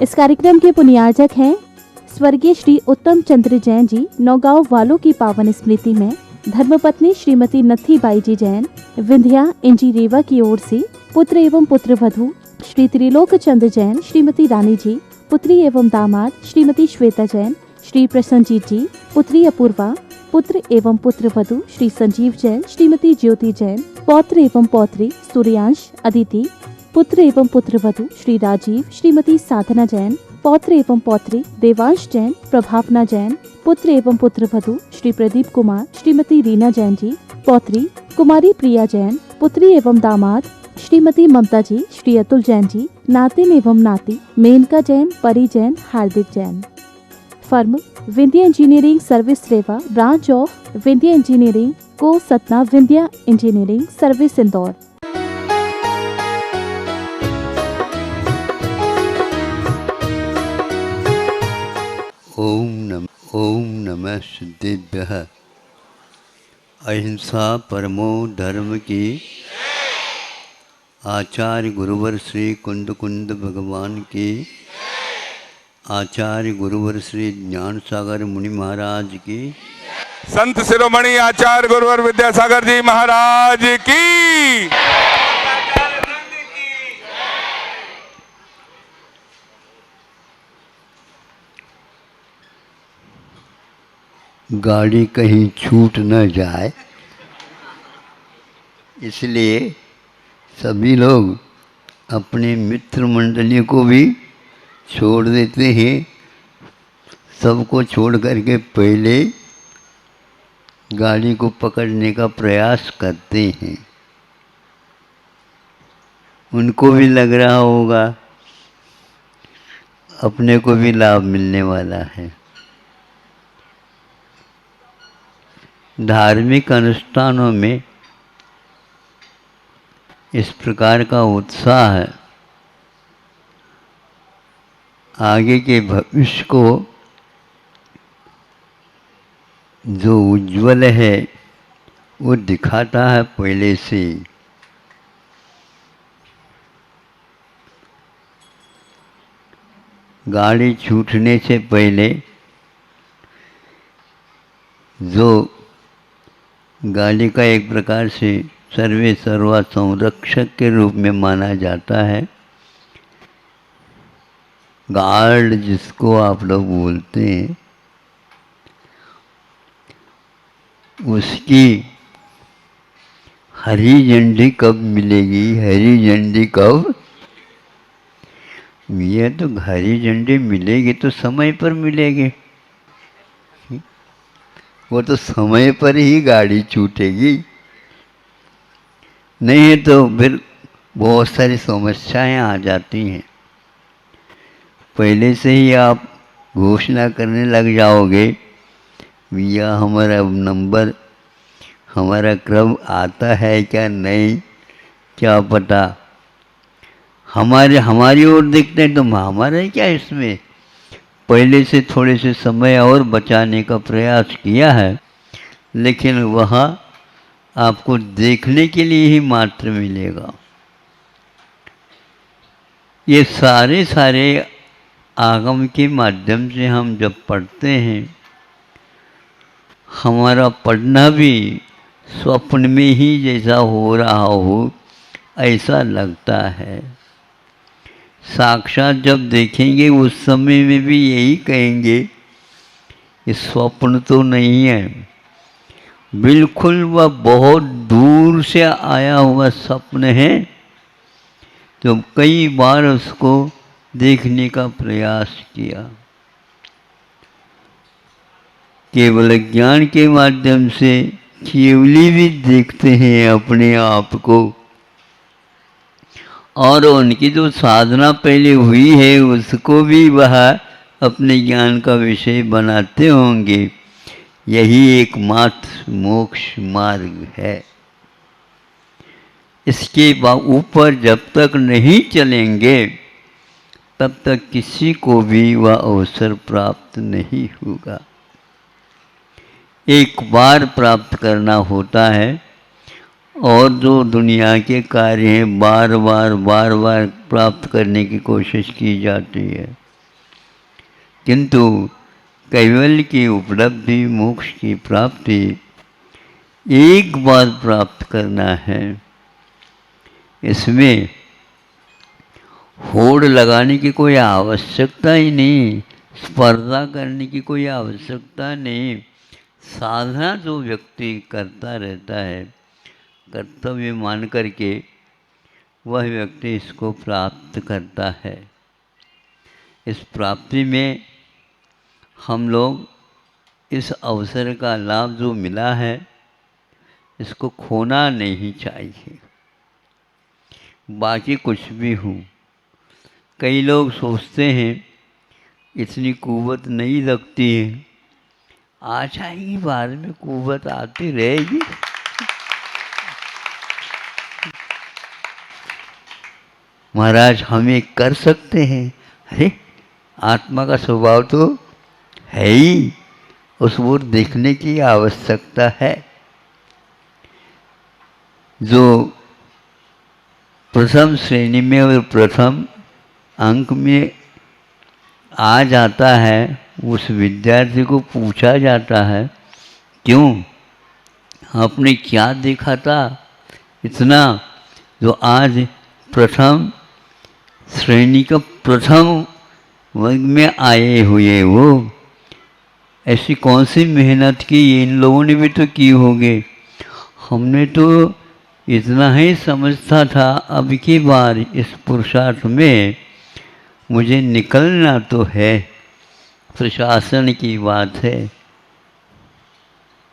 इस कार्यक्रम के पुण्यार्जक हैं स्वर्गीय श्री उत्तम चंद्र जैन जी। नौगांव वालों की पावन स्मृति में धर्मपत्नी श्रीमती नथी बाई जी जैन विंध्या इंजी रेवा की ओर से पुत्र एवं पुत्र वधू श्री त्रिलोक चंद्र जैन, श्रीमती रानी जी, पुत्री एवं दामाद श्रीमती श्वेता जैन, श्री प्रसन्नजीत जी, पुत्री अपूर्वा, पुत्र एवं पुत्र वधू श्री संजीव जैन, श्रीमती ज्योति जैन, पौत्र एवं पौत्री सूर्यांश, अदिति, पुत्र एवं पुत्र वधू श्री राजीव, श्रीमती साधना जैन, पौत्र एवं पौत्री देवांश जैन, प्रभावना जैन, पुत्र एवं पुत्र वधू श्री प्रदीप कुमार, श्रीमती रीना जैन जी, पौत्री कुमारी प्रिया जैन, पुत्री एवं दामाद श्रीमती ममता जी, श्री अतुल जैन जी, नातिन एवं नाती Menka Jain, Pari Jain, Hardik Jain. Firm Vindhya engineering service Rewa, branch of Vindhya engineering को सतना, विंध्या इंजीनियरिंग सर्विस इंदौर। ओम नमः सिद्धिभ्यः। अहिंसा परमो धर्म की। आचार्य गुरुवर श्री कुंद कुंद भगवान की। आचार्य गुरुवर श्री ज्ञान सागर मुनि महाराज की। संत शिरोमणि आचार्य गुरुवर विद्यासागर जी महाराज की। गाड़ी कहीं छूट न जाए, इसलिए सभी लोग अपने मित्र मंडली को भी छोड़ देते हैं। सबको छोड़ करके पहले गाड़ी को पकड़ने का प्रयास करते हैं। उनको भी लग रहा होगा अपने को भी लाभ मिलने वाला है। धार्मिक अनुष्ठानों में इस प्रकार का उत्साह है, आगे के भविष्य को जो उज्जवल है वो दिखाता है पहले से। गाड़ी छूटने से पहले जो गाड़ी का एक प्रकार से सर्वे सर्वा संरक्षक के रूप में माना जाता है, गार्ड जिसको आप लोग बोलते हैं, उसकी हरी झंडी कब मिलेगी? हरी झंडी कब? ये तो हरी झंडी मिलेगी तो समय पर मिलेगी। वो तो समय पर ही गाड़ी छूटेगी, नहीं तो फिर बहुत सारी समस्याएं आ जाती हैं। पहले से ही आप घोषणा करने लग जाओगे, भैया हमारा नंबर, हमारा क्रम आता है क्या नहीं, क्या पता। हमारी ओर देखते हैं तो हमारा क्या इसमें। पहले से थोड़े से समय और बचाने का प्रयास किया है, लेकिन वह आपको देखने के लिए ही मात्र मिलेगा। ये सारे आगम के माध्यम से हम जब पढ़ते हैं, हमारा पढ़ना भी स्वप्न में ही जैसा हो रहा हो ऐसा लगता है। साक्षात जब देखेंगे उस समय में भी यही कहेंगे कि स्वप्न तो नहीं है, बिल्कुल वह बहुत दूर से आया हुआ स्वप्न है। तो कई बार उसको देखने का प्रयास किया। केवल ज्ञान के माध्यम से केवली भी देखते हैं अपने आप को, और उनकी जो साधना पहले हुई है उसको भी वह अपने ज्ञान का विषय बनाते होंगे। यही एकमात्र मोक्ष मार्ग है। इसके ऊपर जब तक नहीं चलेंगे तब तक किसी को भी वह अवसर प्राप्त नहीं होगा। एक बार प्राप्त करना होता है, और जो दुनिया के कार्य हैं बार बार प्राप्त करने की कोशिश की जाती है। किंतु कैवल्य की उपलब्धि, मोक्ष की प्राप्ति एक बार प्राप्त करना है। इसमें होड़ लगाने की कोई आवश्यकता ही नहीं, स्पर्धा करने की कोई आवश्यकता नहीं। साधना जो व्यक्ति करता रहता है कर्तव्य मान करके, वह व्यक्ति इसको प्राप्त करता है। इस प्राप्ति में हम लोग इस अवसर का लाभ जो मिला है इसको खोना नहीं चाहिए। बाकी कुछ भी हो, कई लोग सोचते हैं इतनी कुव्वत नहीं लगती है, आ जाएगी बाद में, कुव्वत आती रहेगी। महाराज हम ये कर सकते हैं। अरे आत्मा का स्वभाव तो है ही, उस ओर देखने की आवश्यकता है। जो प्रथम श्रेणी में और प्रथम अंक में आ जाता है, उस विद्यार्थी को पूछा जाता है, क्यों आपने क्या देखा था इतना जो आज प्रथम श्रेणी का प्रथम वर्ग में आए हुए हो? ऐसी कौन सी मेहनत की, इन लोगों ने भी तो की होगी। हमने तो इतना ही समझता था, अब की बार इस पुरुषार्थ में मुझे निकलना तो है, प्रशासन की बात है।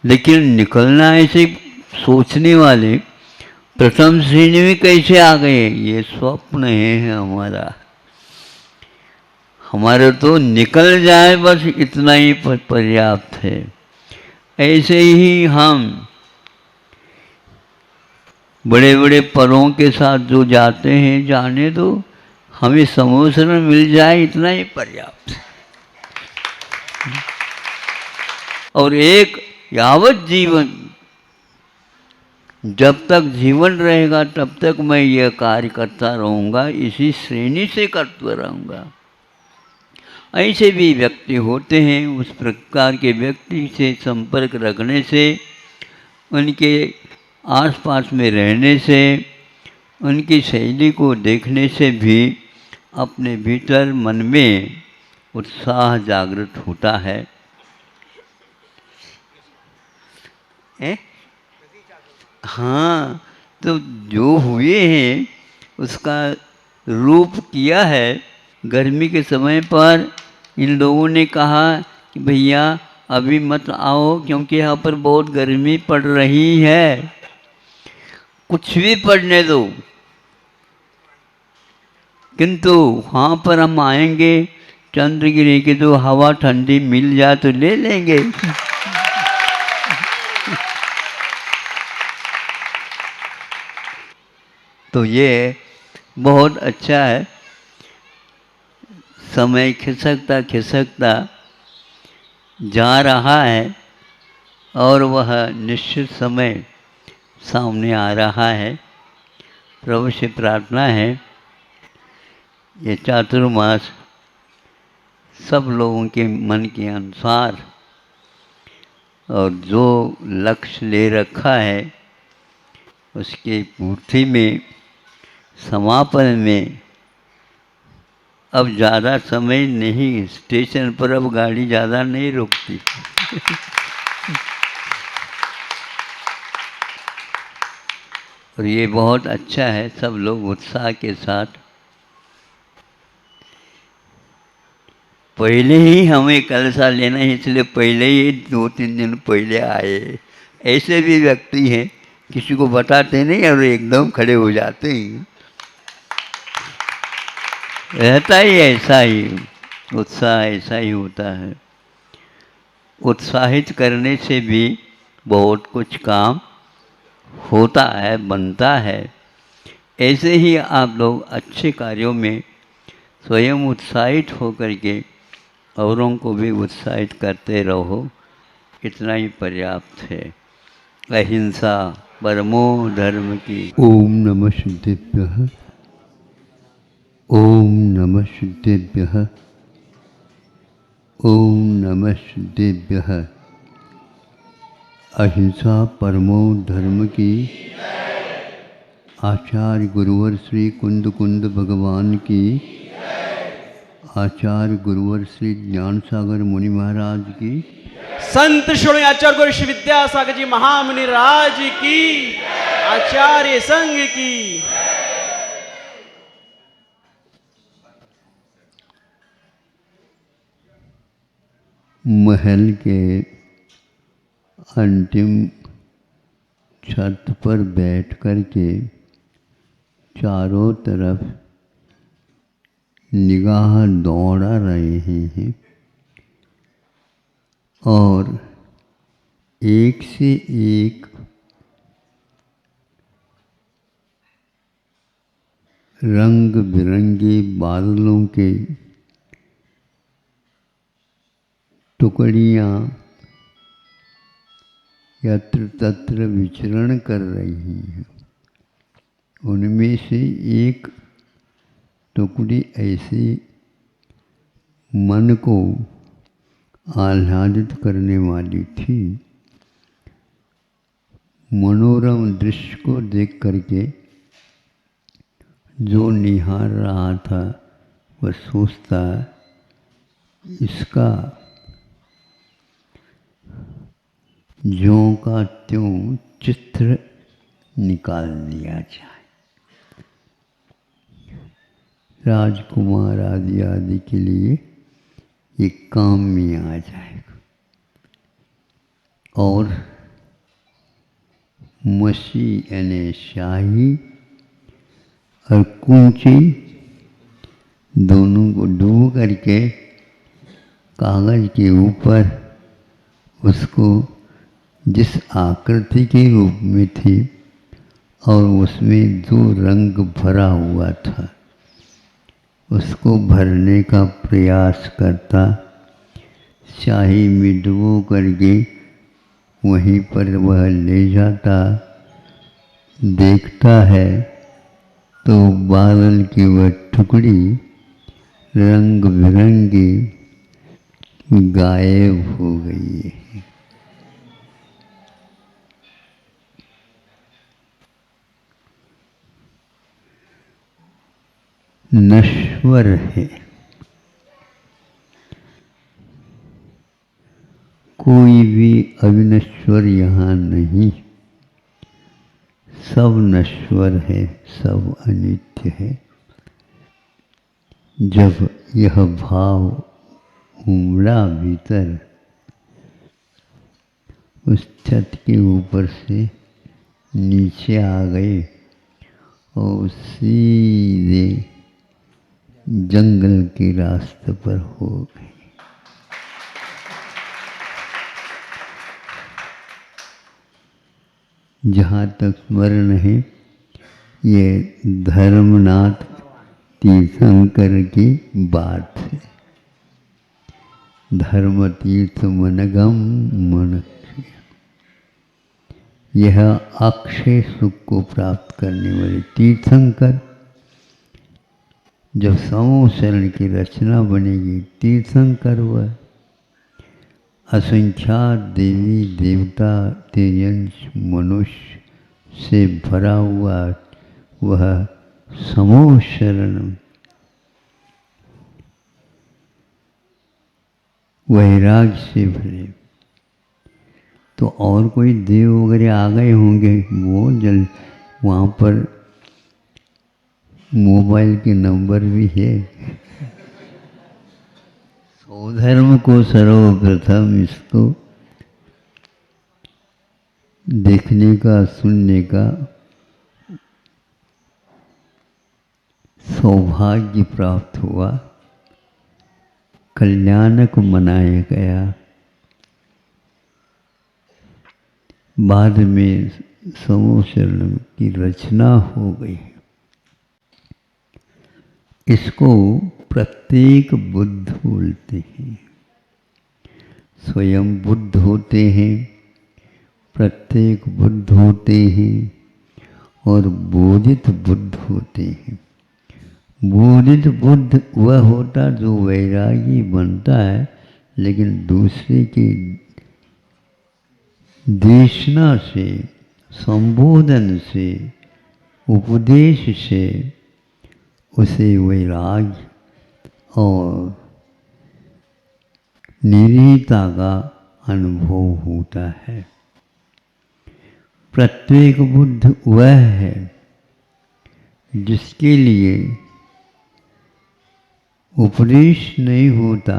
लेकिन निकलना ऐसे सोचने वाले प्रथम श्रेणी में कैसे आ गए? ये स्वप्न है हमारा। हमारे तो निकल जाए बस इतना ही पर्याप्त है। ऐसे ही हम बड़े बड़े परों के साथ जो जाते हैं, जाने दो, हमें समुद्र में मिल जाए इतना ही पर्याप्त है। और एक यावत जीवन, जब तक जीवन रहेगा तब तक मैं यह कार्य करता रहूँगा, इसी श्रेणी से करता रहूँगा। ऐसे भी व्यक्ति होते हैं, उस प्रकार के व्यक्ति से संपर्क रखने से, उनके आसपास में रहने से, उनकी शैली को देखने से भी अपने भीतर मन में उत्साह जागृत होता है। हाँ, तो जो हुए हैं उसका रूप किया है। गर्मी के समय पर इन लोगों ने कहा कि भैया अभी मत आओ, क्योंकि यहाँ पर बहुत गर्मी पड़ रही है, कुछ भी पढ़ने दो, किंतु वहाँ पर हम आएंगे, चंद्रगिरी की जो हवा ठंडी मिल जाए तो ले लेंगे। तो ये बहुत अच्छा है। समय खिसकता खिसकता जा रहा है और वह निश्चित समय सामने आ रहा है। प्रभु से प्रार्थना है ये चातुर्मास सब लोगों के मन के अनुसार और जो लक्ष्य ले रखा है उसकी पूर्ति में, समापन में अब ज़्यादा समय नहीं, स्टेशन पर अब गाड़ी ज़्यादा नहीं रुकती। और ये बहुत अच्छा है, सब लोग उत्साह के साथ। पहले ही हमें कलशा लेना है, इसलिए पहले ही 2-3 दिन पहले आए। ऐसे भी व्यक्ति हैं किसी को बताते नहीं और एकदम खड़े हो जाते हैं। रहता ही ऐसा ही, उत्साह ऐसा ही होता है। उत्साहित करने से भी बहुत कुछ काम होता है, बनता है। ऐसे ही आप लोग अच्छे कार्यों में स्वयं उत्साहित होकर के औरों को भी उत्साहित करते रहो, इतना ही पर्याप्त है। अहिंसा परमो धर्म की। ओम नमः शुद्धेभ्यः। ओम नमः शुद्धेभ्यः। ओम नमस्तेभ्यः। अहिंसा परमो धर्म की। आचार्य गुरुवर श्री कुंद कुंद भगवान की। आचार्य गुरुवर श्री ज्ञान सागर मुनि महाराज की। संत श्रोणी आचार्य गुरु श्री विद्यासागर जी महामुनि राज की। आचार्य संघ की। महल के अंतिम छत पर बैठ कर के चारों तरफ निगाह दौड़ा रहे हैं और एक से एक रंग बिरंगे बादलों के टुकड़ियाँ यत्र तत्र विचरण कर रही हैं। उनमें से एक टुकड़ी ऐसी मन को आह्लादित करने वाली थी। मनोरम दृश्य को देख करके जो निहार रहा था वह सोचता इसका ज्यों का त्यों चित्र निकाल दिया जाए, राजकुमार आदि आदि के लिए ये काम में आ जाएगा। और मसी यानी शाही और कूंची दोनों को डूब करके कागज के ऊपर उसको जिस आकृति के रूप में थी और उसमें जो रंग भरा हुआ था उसको भरने का प्रयास करता, शाही में डुबो करके वहीं पर वह ले जाता। देखता है तो बादल की वह टुकड़ी रंग बिरंगी गायब हो गई है। नश्वर है, कोई भी अविनश्वर यहाँ नहीं, सब नश्वर है, सब अनित्य है। जब यह भाव उमड़ा भीतर, उस छत के ऊपर से नीचे आ गए और सीधे जंगल के रास्ते पर हो गए। जहाँ तक स्मरण है ये धर्मनाथ तीर्थंकर की बात है। धर्म तीर्थ मनगम मन, यह अक्षय सुख को प्राप्त करने वाले तीर्थंकर जब समूह शरण की रचना बनेगी, तीर्थंकर वह असंख्यात देवी देवता तेजंश मनुष्य से भरा हुआ वह समूह शरण वैराग्य से भरे। तो और कोई देव वगैरह आ गए होंगे, वो जल वहाँ पर मोबाइल के नंबर भी है। स्वधर्म को सर्वप्रथम इसको देखने का सुनने का सौभाग्य प्राप्त हुआ, कल्याणक मनाया गया। बाद में समूह शरण की रचना हो गई। इसको प्रत्येक बुद्ध बोलते हैं। स्वयं बुद्ध होते हैं, प्रत्येक बुद्ध होते हैं और बोधित बुद्ध होते हैं। बोधित बुद्ध वह होता जो वैरागी बनता है, लेकिन दूसरे की देशना से, संबोधन से, उपदेश से उसे वैराग्य और निरीता का अनुभव होता है। प्रत्येक बुद्ध वह है जिसके लिए उपदेश नहीं होता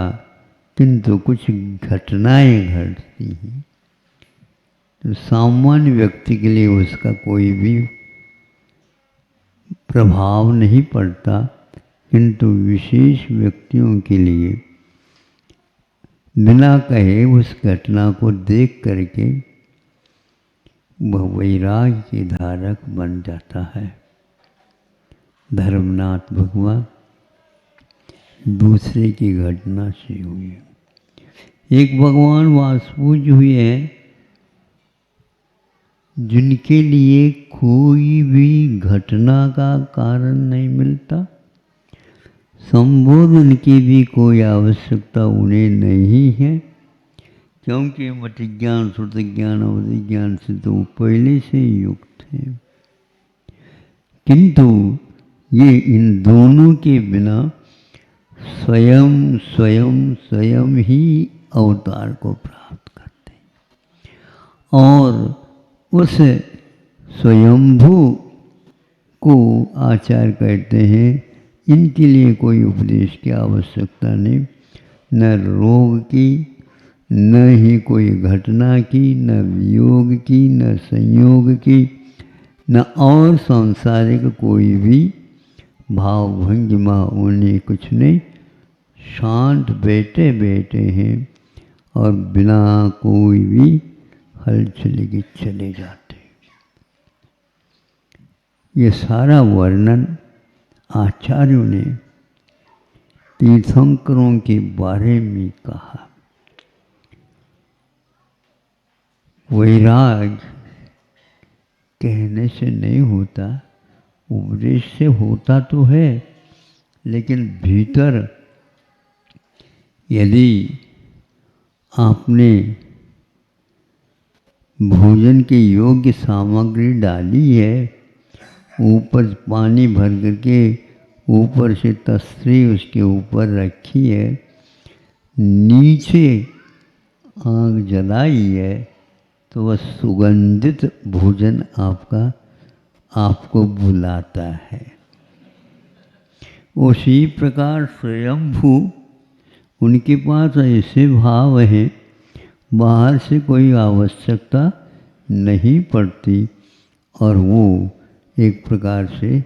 किंतु कुछ घटनाएं घटती हैं, तो सामान्य व्यक्ति के लिए उसका कोई भी प्रभाव नहीं पड़ता, किंतु विशेष व्यक्तियों के लिए बिना कहे उस घटना को देख करके वह वैराग्य की धारक बन जाता है। धर्मनाथ भगवान दूसरे की घटना से हुई। एक भगवान वासुदेव हुए हैं जिनके लिए कोई भी घटना का कारण नहीं मिलता, संबोधन की भी कोई आवश्यकता उन्हें नहीं है, क्योंकि मति ज्ञान, श्रुति ज्ञान, अवधि ज्ञान से तो पहले से युक्त है। किंतु ये इन दोनों के बिना स्वयं स्वयं स्वयं ही अवतार को प्राप्त करते हैं और उस स्वयंभू को आचार्य कहते हैं। इनके लिए कोई उपदेश की आवश्यकता नहीं, न रोग की, न ही कोई घटना की, न वियोग की, न संयोग की, न और सांसारिक कोई भी भाव भंगिमा उन्हें कुछ नहीं, शांत बैठे बैठे हैं और बिना कोई भी हलचल के चले जाते। ये सारा वर्णन आचार्यों ने तीर्थंकरों के बारे में कहा। वैराग कहने से नहीं होता, उपदेश से होता तो है, लेकिन भीतर यदि आपने भोजन के योग्य सामग्री डाली है, ऊपर पानी भर करके ऊपर से तस्त्री उसके ऊपर रखी है, नीचे आग जलाई है, तो वह सुगंधित भोजन आपको बुलाता है। उसी प्रकार स्वयंभू उनके पास ऐसे भाव हैं, बाहर से कोई आवश्यकता नहीं पड़ती और वो एक प्रकार से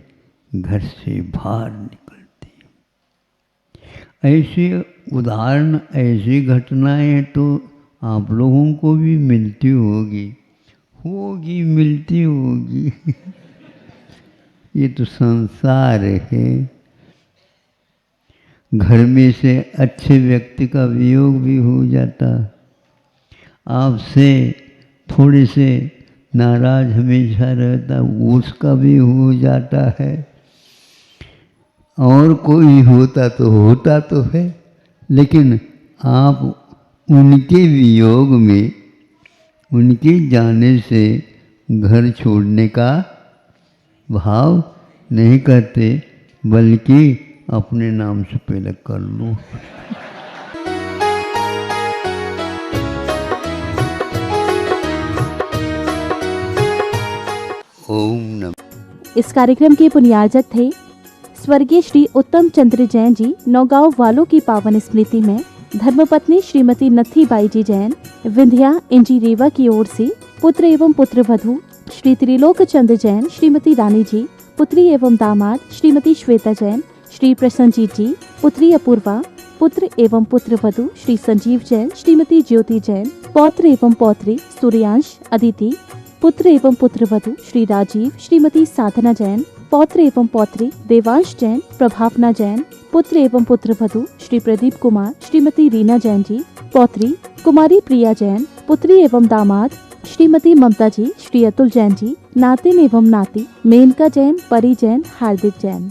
घर से बाहर निकलती। ऐसे उदाहरण, ऐसी घटनाएं तो आप लोगों को भी मिलती होगी मिलती होगी। ये तो संसार है। घर में से अच्छे व्यक्ति का वियोग भी हो जाता, आपसे थोड़े से नाराज हमेशा रहता, उसका भी हो जाता है। और कोई होता तो है, लेकिन आप उनके वियोग में, उनके जाने से घर छोड़ने का भाव नहीं करते, बल्कि अपने नाम से पहले कर लो। ओम नमः। इस कार्यक्रम के पुण्यार्जक थे स्वर्गीय श्री उत्तम चंद्र जैन जी। नौगांव वालों की पावन स्मृति में धर्मपत्नी श्रीमती नत्थी बाई जी जैन, विंध्या एनजी रेवा की ओर से पुत्र एवं पुत्र वधू श्री त्रिलोक चंद्र जैन, श्रीमती रानी जी, पुत्री एवं दामाद श्रीमती श्वेता जैन, श्री प्रसन्नजीत जी, पुत्री अपूर्वा, पुत्र एवं पुत्र वधू श्री संजीव जैन, श्रीमती ज्योति जैन, पौत्र एवं पौत्री सूर्यांश, अदिति, पुत्र एवं पुत्र वधू श्री राजीव, श्रीमती साधना जैन, पौत्र एवं पौत्री देवांश जैन, प्रभावना जैन, पुत्र एवं पुत्र वधू श्री प्रदीप कुमार, श्रीमती रीना जैन जी, पौत्री कुमारी प्रिया जैन, पुत्री एवं दामाद श्रीमती ममता जी, श्री अतुल जैन जी, नातिन एवं नाती Menka Jain, Pari Jain, Hardik Jain.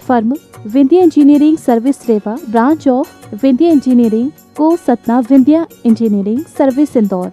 Firm Vindhya engineering service Rewa, branch of Vindhya engineering आपको सतना विंध्या इंजीनियरिंग सर्विस इंदौर।